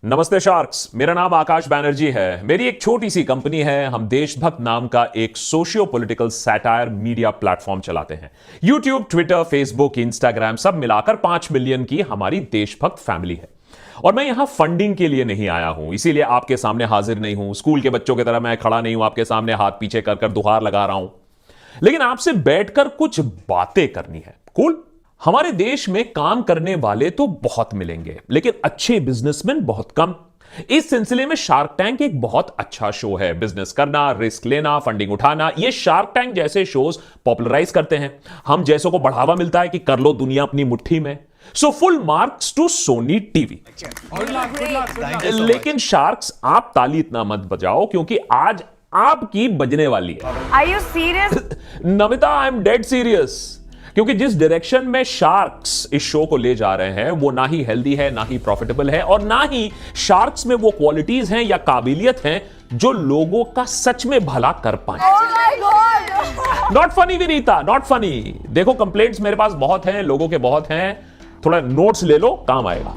नमस्ते शार्क्स, मेरा नाम आकाश बैनर्जी है। मेरी एक छोटी सी कंपनी है। हम देशभक्त नाम का एक socio political satire media platform चलाते हैं। यूट्यूब, ट्विटर, फेसबुक, इंस्टाग्राम सब मिलाकर 5 मिलियन की हमारी देशभक्त फैमिली है। और मैं यहां फंडिंग के लिए नहीं आया हूं, इसीलिए आपके सामने हाजिर नहीं हूं। स्कूल के बच्चों की तरह मैं खड़ा नहीं हूं आपके सामने हाथ पीछे कर कर दुहार लगा रहा हूं, लेकिन आपसे बैठकर कुछ बातें करनी है। कूल। हमारे देश में काम करने वाले तो बहुत मिलेंगे, लेकिन अच्छे बिजनेसमैन बहुत कम। इस सिलसिले में शार्क टैंक एक बहुत अच्छा शो है। बिजनेस करना, रिस्क लेना, फंडिंग उठाना, ये शार्क टैंक जैसे शोज पॉपुलराइज करते हैं। हम जैसों को बढ़ावा मिलता है कि कर लो दुनिया अपनी मुट्ठी में। So full marks to Sony TV. लेकिन शार्क्स, आप ताली इतना मत बजाओ क्योंकि आज आपकी बजने वाली है। Are you serious? Namita, I am dead serious. क्योंकि जिस डायरेक्शन में शार्क्स इस शो को ले जा रहे हैं वो ना ही हेल्दी है, ना ही प्रॉफिटेबल है, और ना ही शार्क्स में वो क्वालिटीज हैं या काबिलियत हैं जो लोगों का सच में भला कर पाए। Oh my God! Not funny Vinita, not funny. देखो, कंप्लेंट्स मेरे पास बहुत हैं, लोगों के बहुत हैं, थोड़ा नोट्स ले लो, काम आएगा।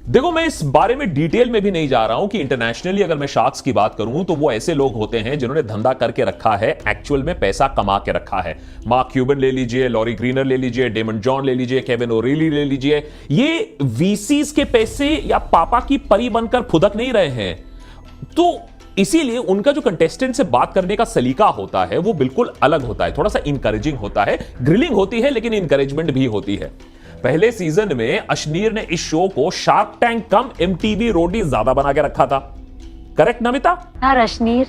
देखो, मैं इस बारे में डिटेल में भी नहीं जा रहा हूं कि इंटरनेशनली अगर मैं शार्क्स की बात करूं तो वो ऐसे लोग होते हैं जिन्होंने धंधा करके रखा है, एक्चुअल में पैसा कमा के रखा है। मार्क क्यूबन ले लीजिए, लॉरी ग्रीनर ले लीजिए, डेमन जॉन ले लीजिए, केविन ओरेली ले लीजिए। ये वीसीज के पैसे या पापा की परी बनकर फुदक नहीं रहे हैं। तो इसीलिए उनका जो कंटेस्टेंट से बात करने का सलीका होता है वो बिल्कुल अलग होता है, थोड़ा सा इंकरेजिंग होता है। ग्रिलिंग होती है लेकिन इंकरेजमेंट भी होती है। पहले सीजन में अश्नीर ने इस शो को शार्क टैंक कम एमटीवी रोटी ज्यादा बना के रखा था। करेक्ट नमिता? यार अश्नीर,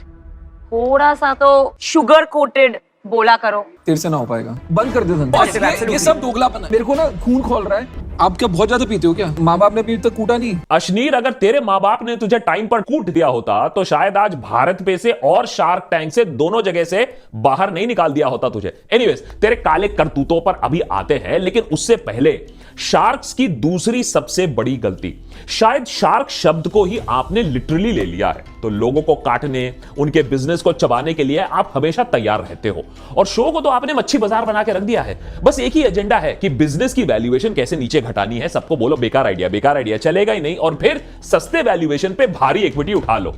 थोड़ा सा तो शुगर कोटेड बोला करो। तेरे से ना हो पाएगा, बंद कर दे धंधा। ये सब दोगलापन है। मेरे को ना खून खोल रहा है। आप क्या बहुत ज्यादा पीते हो क्या? माँ बाप ने अभी तक कूटा नहीं? अश्नीर, अगर तेरे माँ बाप ने तुझे टाइम पर कूट दिया होता तो शायद आज भारत पे से और शार्क टैंक से दोनों जगह से बाहर नहीं निकाल दिया होता तुझे। एनीवेज, तेरे काले करतूतों पर अभी आते हैं, लेकिन उससे पहले शार्क्स की दूसरी सबसे बड़ी गलती, शायद शार्क शब्द को ही आपने लिटरली ले लिया है। तो लोगों को काटने, उनके बिजनेस को चबाने के लिए आप हमेशा तैयार रहते हो, और शो को तो आपने मच्छी बाजार बना के रख दिया है। बस एक ही एजेंडा है कि बिजनेस की वैल्यूएशन कैसे नीचे घटानी है। सबको बोलो बेकार आइडिया चलेगा ही नहीं, और फिर सस्ते वैल्यूएशन पे भारी इक्विटी उठा लो।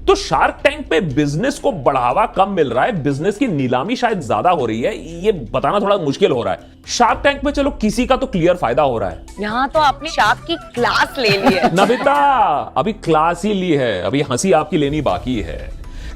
तो शार्क टैंक पे बिजनेस को बढ़ावा कम मिल रहा है, बिजनेस की नीलामी शायद ज्यादा हो रही है, ये बताना थोड़ा मुश्किल हो रहा है। शार्क टैंक में चलो किसी का तो क्लियर फायदा हो रहा है। यहाँ तो आपने शार्क की क्लास ले ली है। नमिता, अभी क्लास ही ली है, अभी हंसी आपकी लेनी बाकी है,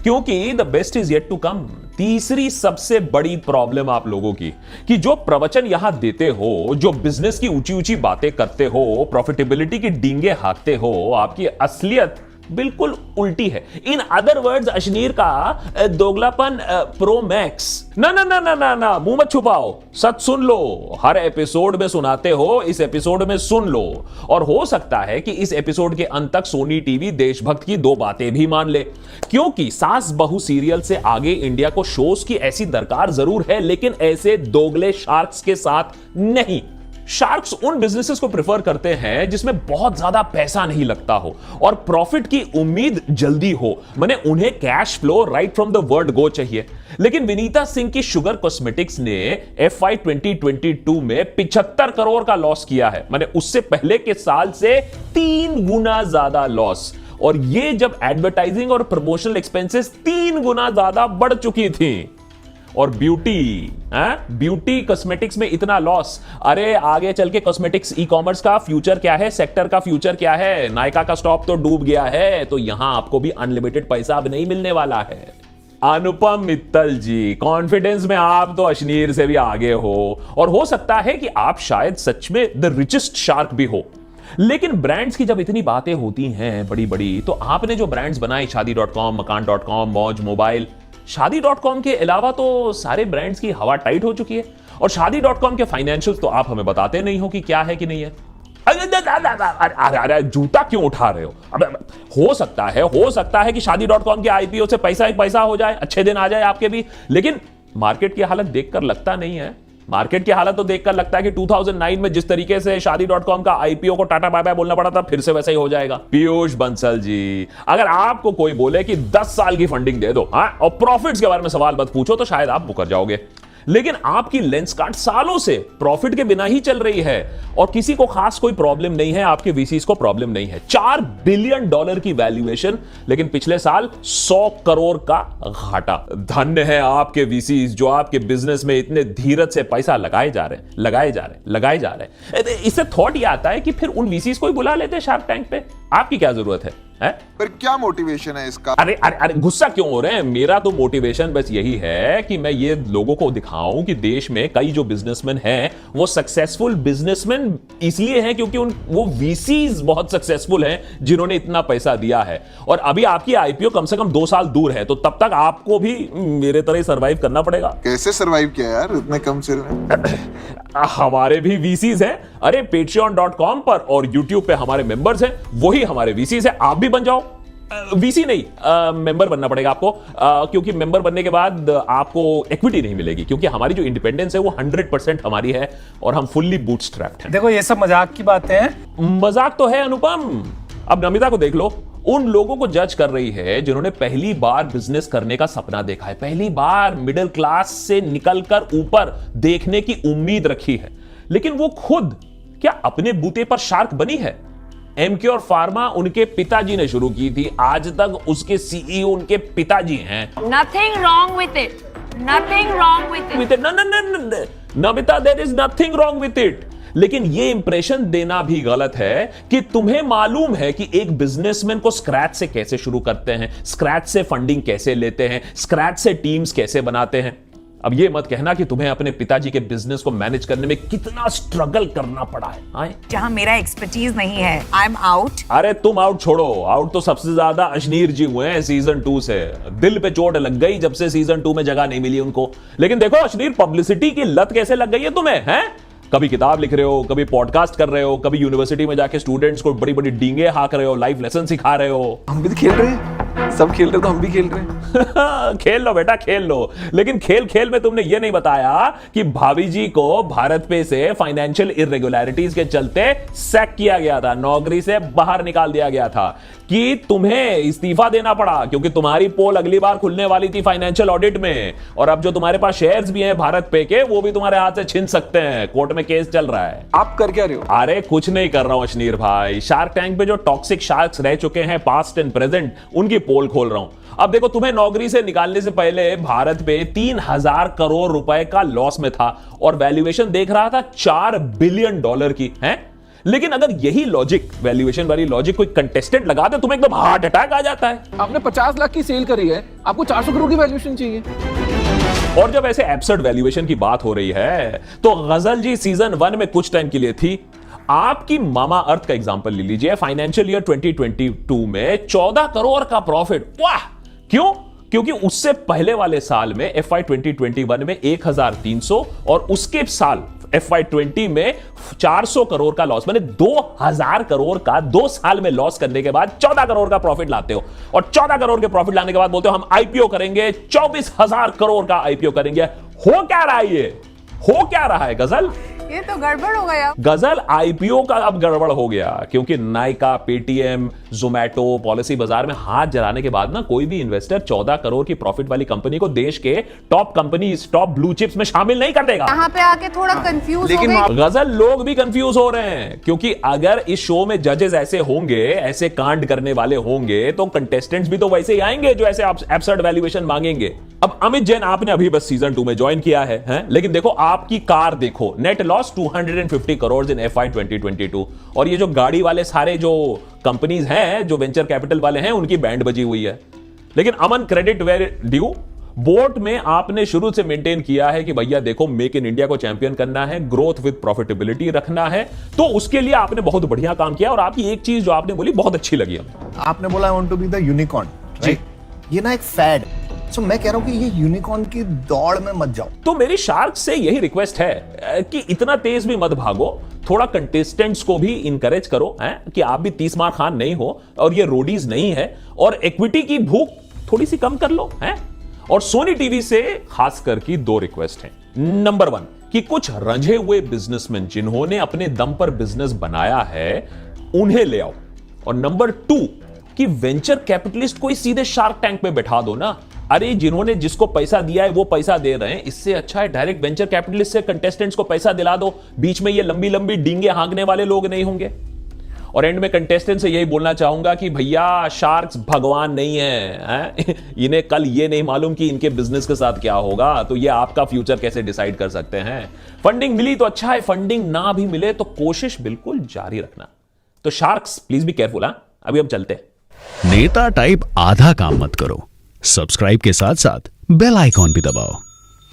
क्योंकि the best is yet to come. तीसरी सबसे बड़ी प्रॉब्लम आप लोगों की, कि जो प्रवचन यहां देते हो, जो बिजनेस की ऊंची ऊंची बातें करते हो, प्रॉफिटेबिलिटी की डींगे हाँकते हो, आपकी असलियत बिल्कुल उल्टी है। इन अदर वर्ड्स, अश्नीर का दोगलापन प्रो मैक्स। ना ना ना ना ना ना, मुंह मत छुपाओ, सच सुन लो। हर एपिसोड में सुनाते हो, इस एपिसोड में सुन लो। और हो सकता है कि इस एपिसोड के अंत तक सोनी टीवी देशभक्त की 2 बातें भी मान ले, क्योंकि सास बहू सीरियल से आगे इंडिया को शोज की ऐसी दरकार जरूर है, लेकिन ऐसे दोगले शार्क्स के साथ नहीं। शार्क्स उन बिजनेसेस को प्रेफर करते हैं जिसमें बहुत ज्यादा पैसा नहीं लगता हो और प्रॉफिट की उम्मीद जल्दी हो। माने उन्हें cash flow right from the word go चाहिए। लेकिन विनीता सिंह की शुगर कॉस्मेटिक्स ने FY 2022 में 75 करोड़ का लॉस किया है। माने उससे पहले के साल से 3 गुना ज्यादा लॉस। और ये जब एडवर्टाइजिंग और प्रमोशनल एक्सपेंसेस 3 गुना ज्यादा बढ़ चुकी थी। और ब्यूटी कॉस्मेटिक्स में इतना लॉस। अरे आगे चल के कॉस्मेटिक्स ई कॉमर्स का फ्यूचर क्या है, सेक्टर का फ्यूचर क्या है? नायका का स्टॉक तो डूब गया है, तो यहां आपको भी अनलिमिटेड पैसा अब नहीं मिलने वाला है। अनुपम मित्तल जी, कॉन्फिडेंस में आप तो अश्नीर से भी आगे हो, और हो सकता है कि आप शायद सच में द रिचेस्ट शार्क भी हो। लेकिन ब्रांड्स की जब इतनी बातें होती हैं बड़ी बड़ी, तो आपने जो ब्रांड्स बनाए, शादी.com, मकान.com, मौज मोबाइल, शादी.com के अलावा तो सारे ब्रांड्स की हवा टाइट हो चुकी है। और शादी.com के फाइनेंशियल्स तो आप हमें बताते नहीं हो कि क्या है कि नहीं है। अरे जूता क्यों उठा रहे हो? अब हो सकता है कि शादी.com के IPO से पैसा ही पैसा हो जाए, अच्छे दिन आ जाए आपके भी, लेकिन मार्केट की हालत देखकर लगता नहीं है। मार्केट की हालत तो देखकर लगता है कि 2009 में जिस तरीके से शादी.com का IPO को टाटा बाय बाय बोलना पड़ा था, फिर से वैसा ही हो जाएगा। पीयूष बंसल जी, अगर आपको कोई बोले कि 10 साल की फंडिंग दे दो और प्रॉफिट्स के बारे में सवाल मत पूछो, तो शायद आप मुकर जाओगे। लेकिन आपकी लेंसकार्ट सालों से प्रॉफिट के बिना ही चल रही है और किसी को खास कोई प्रॉब्लम नहीं है, आपके वीसीज को प्रॉब्लम नहीं है। $4 बिलियन की वैल्यूएशन, लेकिन पिछले साल 100 करोड़ का घाटा। धन्य है आपके वीसीज जो आपके बिजनेस में इतने धीरज से पैसा लगाए जा रहे हैं। इससे थॉट ये आता है कि फिर उन वीसीज को ही बुला लेते हैं शार्क टैंक पे, आपकी क्या जरूरत है? पर क्या मोटिवेशन है इसका? अरे गुस्सा क्यों हो रहे हैं? मेरा तो मोटिवेशन बस यही है कि मैं ये लोगों को दिखाऊं कि देश में कई जो बिजनेसमैन हैं वो सक्सेसफुल बिजनेसमैन इसलिए हैं क्योंकि वो वीसीज बहुत सक्सेसफुल हैं जिन्होंने इतना पैसा दिया है। और अभी आपकी आईपीओ कम से कम 2 साल दूर है, तो तब तक आपको भी मेरे तरह ही सर्वाइव करना पड़ेगा। कैसे सर्वाइव किया यार इतने कम सिर में? हमारे भी वीसीज हैं। अरे patreon.com पर और YouTube पे हमारे मेंबर्स हैं, वही हमारे वीसीज हैं। आप भी बन जाओ। वीसी नहीं, मेंबर बनना पड़ेगा आपको, क्योंकि मेंबर बनने के बाद आपको इक्विटी नहीं मिलेगी, क्योंकि हमारी जो इंडिपेंडेंस है वो 100% हमारी है और हम फुल्ली बूटस्ट्रैप्ड हैं। देखो ये सब मजाक की बातें हैं। मजाक तो है अनुपम। अब नमिता को देख लो, उन लोगों को जज कर रही है जिन्होंने पहली बार बिजनेस करने का सपना देखा है, पहली बार मिडिल क्लास से निकलकर ऊपर देखने की उम्मीद रखी है, लेकिन वो खुद क्या अपने बूते पर शार्क बनी है? एमक्योर फार्मा उनके पिताजी ने शुरू की थी, आज तक उसके सीईओ उनके पिताजी हैं। Nothing wrong with it. Nothing wrong with it. No, Namita, there is nothing wrong with it. लेकिन ये इंप्रेशन देना भी गलत है कि तुम्हें मालूम है कि एक बिजनेसमैन को स्क्रैच से कैसे शुरू करते हैं, स्क्रैच से फंडिंग कैसे लेते हैं, स्क्रैच से टीम्स कैसे बनाते हैं। अब ये मत कहना कि तुम्हें अपने पिताजी के बिजनेस को मैनेज करने में कितना स्ट्रगल करना पड़ा है। जहां मेरा एक्सपर्टीज नहीं है, आई एम आउट। अरे तुम आउट छोड़ो, आउट तो सबसे ज्यादा अशनीर जी हुए हैं सीजन 2 से। दिल पे चोट लग गई जब से सीजन 2 में जगह नहीं मिली उनको। लेकिन देखो अशनीर, पब्लिसिटी की लत कैसे लग गई है तुम्हें, हैं? कभी किताब लिख रहे हो, कभी पॉडकास्ट कर रहे हो, कभी यूनिवर्सिटी में जाके स्टूडेंट्स को बड़ी बड़ी डींगे हाँक रहे हो, लाइफ लेसन सिखा रहे हो। हम भी तो खेल रहे हैं, सब खेल रहे तो हम भी खेल रहे हैं। खेल लो बेटा, खेल लो। लेकिन खेल खेल में तुमने ये नहीं बताया कि भाभी जी को भारत पे से फाइनेंशियल इरेगुलरिटीज के चलते सैक किया गया था, नौकरी से बाहर निकाल दिया गया था, कि तुम्हें इस्तीफा देना पड़ा क्योंकि तुम्हारी पोल अगली बार खुलने वाली थी फाइनेंशियल ऑडिट में, और अब जो तुम्हारे पास शेयर्स भी हैं भारत पे के, वो भी तुम्हारे हाथ से छिन सकते हैं। कोर्ट में केस चल रहा है। आप कर क्या रहे हो? अरे कुछ नहीं कर रहा हूं अशनीर भाई, शार्क टैंक पे जो टॉक्सिक शार्क्स रह चुके हैं पास्ट एंड प्रेजेंट, उनकी पोल खोल रहा हूं। अब देखो, तुम्हें नौकरी से निकालने से पहले भारत पे 3000 करोड़ रुपए का लॉस में था और वैल्यूएशन देख रहा था $4 बिलियन की, है? लेकिन अगर यही लॉजिक, वैल्यूएशन वाली लॉजिक कोई कंटेस्टेंट लगा दे, तुम्हें एकदम हार्ट अटैक आ जाता है। आपने 50 लाख की सेल करी है, आपको 400 करोड़ की वैल्यूएशन चाहिए। और जब ऐसे एब्सर्ड वैल्यूएशन की बात हो रही है, तो गजल जी सीजन 1 में कुछ टाइम के लिए थी। आपकी मामा अर्थ का एग्जांपल ले लीजिए, फाइनेंशियल ईयर 2022 में 14 करोड़ का प्रॉफिट। वाह! क्यों? क्योंकि उससे पहले वाले साल में FY 2021 में 1300 और उसके साल FY 20 में 400 करोड़ का लॉस, मैंने 2000 करोड़ का 2 साल में लॉस करने के बाद 14 करोड़ का प्रॉफिट लाते हो, और 14 करोड़ के प्रॉफिट लाने के बाद बोलते हो हम आईपीओ करेंगे, 24,000 करोड़ का आईपीओ करेंगे। हो क्या रहा है ये? हो क्या रहा है गजल? ये तो गड़बड़ हो गया। गजल, आईपीओ का अब गड़बड़ हो गया, क्योंकि नाइका, पेटीएम, जोमैटो, पॉलिसी बाजार में हाथ जलाने के बाद ना कोई भी इन्वेस्टर 14 करोड़ की प्रॉफिट वाली कंपनी को देश के top companies, top blue chips में शामिल नहीं कर देगा। यहाँ पे आके थोड़ा कंफ्यूज हो गई। गजल, लोग भी कंफ्यूज हो रहे हैं, क्योंकि अगर इस शो में जजेस ऐसे होंगे, ऐसे कांड करने वाले होंगे, तो कंटेस्टेंट्स भी तो वैसे ही आएंगे जो ऐसे एब्सर्ड वैल्यूएशन मांगेंगे। अब अमित जैन, आपने अभी बस सीजन 2 में ज्वाइन किया है, लेकिन देखो आपकी कार देखो, नेट लॉस 250 करोड़ इन FY 2022, और ये जो गाड़ी वाले सारे जो कंपनीज हैं, जो वेंचर कैपिटल वाले हैं, उनकी बैंड बजी हुई है। लेकिन अमन, क्रेडिट वेयर ड्यू, बोर्ड में आपने शुरू से मेंटेन किया है कि भैया देखो, मेक इन इंडिया को चैंपियन करना है, ग्रोथ विद प्रॉफिटेबिलिटी रखना है, तो उसके लिए आपने बहुत बढ़िया काम किया। और आपकी एक चीज जो आपने बोली बहुत अच्छी लगी हमें, आपने बोला I want to be the unicorn, right? ये ना एक फैड, सो मैं कह रहा हूं कि ये यूनिकॉर्न की दौड़ में मत जाओ। तो मेरी शार्क से यही रिक्वेस्ट है कि इतना तेज भी मत भागो, थोड़ा कंटेस्टेंट्स को भी इंकरेज करो, कि आप भी 30 मार खान नहीं हो और ये रोडीज नहीं है, और इक्विटी की भूख थोड़ी सी कम कर लो, हैं? और सोनी टीवी से खासकर की 2 रिक्वेस्ट हैं। नंबर 1 कि कुछ रंझे हुए बिजनेसमैन जिन्होंने अपने दम पर बिजनेस बनाया है, उन्हें ले आओ। और नंबर 2 कि वेंचर कैपिटलिस्ट को सीधे शार्क टैंक पे बैठा दो ना। अरे जिन्होंने जिसको पैसा दिया है वो पैसा दे रहे हैं, इससे अच्छा है डायरेक्ट वेंचर कैपिटलिस्ट से कंटेस्टेंट्स को पैसा दिला दो, बीच में ये लंबी लंबी डींगे हाँकने वाले लोग नहीं होंगे। और एंड में कंटेस्टेंट से यही बोलना चाहूंगा कि भैया शार्क्स भगवान नहीं है, इन्हें कल ये नहीं मालूम कि इनके बिजनेस के साथ क्या होगा, तो ये आपका फ्यूचर कैसे डिसाइड कर सकते हैं। फंडिंग मिली तो अच्छा है, फंडिंग ना भी मिले तो कोशिश बिल्कुल जारी रखना। तो शार्क्स प्लीज बी केयरफुल। अभी हम चलते हैं। नेता टाइप आधा काम मत करो, सब्सक्राइब के साथ साथ बेल आइकॉन भी दबाओ।